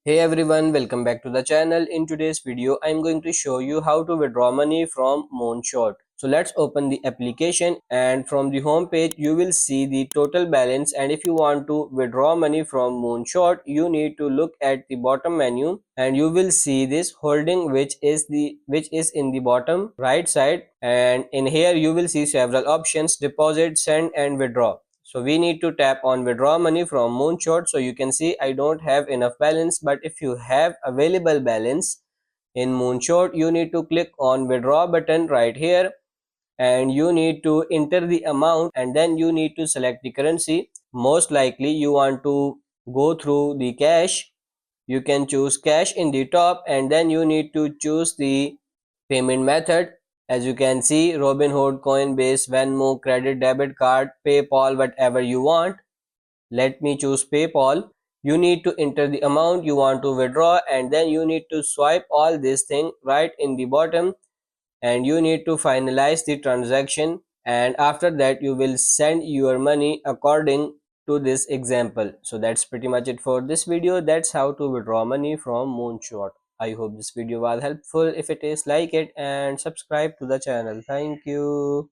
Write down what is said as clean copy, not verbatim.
Hey everyone, welcome back to the channel. In today's video, I'm going to show you how to withdraw money from Moonshot. So let's open the application, and from the home page you will see the total balance. And if you want to withdraw money from Moonshot, you need to look at the bottom menu and you will see this holding which is in the bottom right side, and in here you will see several options: deposit, send and withdraw. So we need to tap on withdraw money from Moonshot. So you can see I don't have enough balance, but if you have available balance in Moonshot, you need to click on withdraw button right here, and you need to enter the amount, and then you need to select the currency. Most likely you want to go through the cash. You can choose cash in the top, and then you need to choose the payment method. As you can see, Robinhood, Coinbase, Venmo, credit, debit card, PayPal, whatever you want. Let me choose PayPal. You need to enter the amount you want to withdraw, and then you need to swipe all this thing right in the bottom, and you need to finalize the transaction, and after that you will send your money according to this example. So that's pretty much it for this video. That's how to withdraw money from Moonshot. I hope this video was helpful. If it is, like it and subscribe to the channel. Thank you.